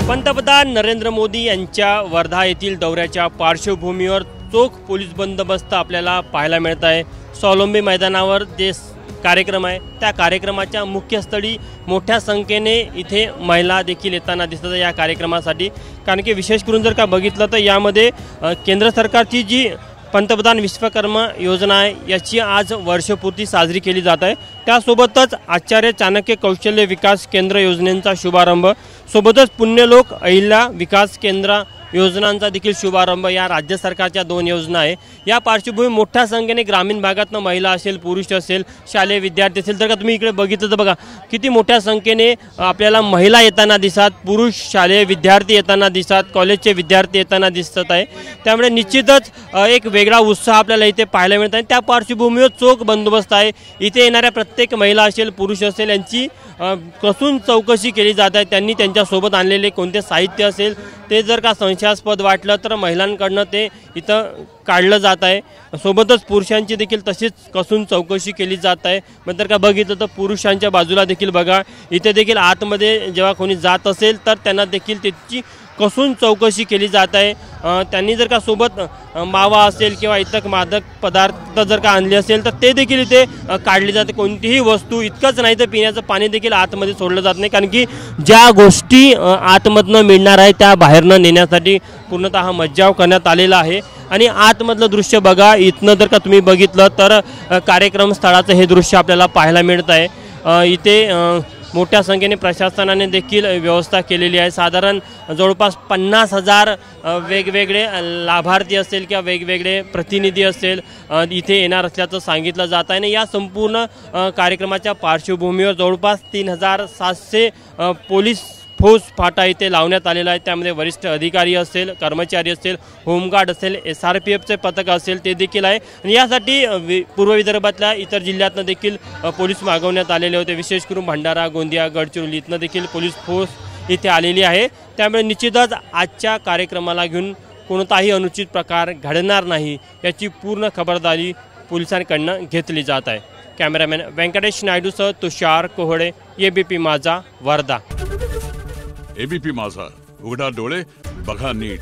पंतप्रधान नरेंद्र मोदी यांच्या वर्धा येथील दौऱ्याच्या पार्श्वभूमीवर चोख पोलीस बंदोबस्त आपल्याला पाहायला मिळत आहे। स्वावलंबी मैदानावर जे कार्यक्रम आहे त्या कार्यक्रमाच्या मुख्यस्थळी मोठ्या संख्येने इथे महिला देखील येताना दिसतात या कार्यक्रमासाठी। कारण की विशेष करून जर का बघितलं तर यामध्ये केंद्र सरकारची जी पंतप्रधान विश्वकर्मा योजना आहे याची आज वर्षपूर्ती साजरी केली जात आहे। त्यासोबतच आचार्य चाणक्य कौशल्य विकास केंद्र योजनेचा शुभारंभ, सोबतच पुण्यलोक अहिल्या विकास केंद्र योजनांचा देखील शुभारंभ या राज्य सरकारच्या 2 योजना आहे। या पार्श्वभूमी मोठ्या संख्येने ग्रामीण भागातून महिला असेल, पुरुष असेल, शालेय विद्यार्थी असेल, तर का तुम्ही इकडे बघितलं तर बघा किती मोठ्या संख्येने आपल्याला महिला येताना दिसतात, पुरुष शालेय विद्यार्थी येताना दिसतात, कॉलेजचे विद्यार्थी येताना दिसत आहे। त्यामुळे निश्चितच एक वेगळा उत्साह आपल्याला इथे पाहायला मिळत आहे। त्या पार्श्वभूमीवर चोख बंदोबस्त आहे। इथे येणाऱ्या प्रत्येक महिला असेल, पुरुष असेल यांची कसून चौकशी केली जात आहे। त्यांनी त्यांच्यासोबत आणलेले कोणते साहित्य असेल ते जर का संशयास्पद वाटलं तर महिलांकडनं ते इथं काढलं जात आहे। सोबतच पुरुषांची देखील तशीच कसून चौकशी केली जात आहे। मग तर का बघितलं तर पुरुषांच्या बाजूला देखील बघा इथे देखील आतमध्ये जेव्हा कोणी जात असेल तर त्यांना देखील त्याची कसून चौकशी केली जात आहे। त्यांनी जर का सोबत मावा असेल किंवा इतर मादक पदार्थ जर का आणले असेल तर ते देखील इथे काढले जाते। कोणतीही वस्तू इतकंच नाही तर पिण्याचं पाणी देखील आतमध्ये सोडलं जात नाही, कारण की ज्या गोष्टी आतमधनं मिळणार आहे त्या बाहेरनं नेण्यासाठी पूर्णतः मज्जाव करण्यात आलेला आहे। आणि आतमधलं दृश्य बघा, इथनं जर का तुम्ही बघितलं तर कार्यक्रम स्थळाचं हे दृश्य आपल्याला पाहायला मिळत आहे। इथे मोठ्या संख्येने प्रशासनाने देखील व्यवस्था केलेली आहे। साधारण जवळपास 50,000 वेगवेगळे लाभार्थी असेल किंवा वेगवेगळे प्रतिनिधी असेल इथे येणार असल्याचं सांगितलं जात आहे। आणि या संपूर्ण कार्यक्रमाच्या पार्श्वभूमीवर जवळपास 3700 पोलीस फौज फाटा इथे लावण्यात आलेला आहे। त्यामध्ये वरिष्ठ अधिकारी असेल, कर्मचारी असेल, होमगार्ड असेल, SRPFचे पथक असेल ते देखील आहे। आणि यासाठी पूर्व विदर्भातल्या इतर जिल्ह्यातनं देखील पोलीस मागवण्यात आलेले होते। विशेष करून भंडारा, गोंदिया, गडचिरोली इथनं देखील पोलीस फोर्स इथे आलेली आहे। त्यामुळे निश्चितच आजच्या कार्यक्रमाला घेऊन कोणताही अनुचित प्रकार घडणार नाही याची पूर्ण खबरदारी पोलिसांकडून घेतली जात आहे। कॅमेरामॅन व्यंकटेश नायडूसह तुषार कोहळे, ABP माझा, वर्धा। ABP माझा, उघडा डोळे बघा नीट।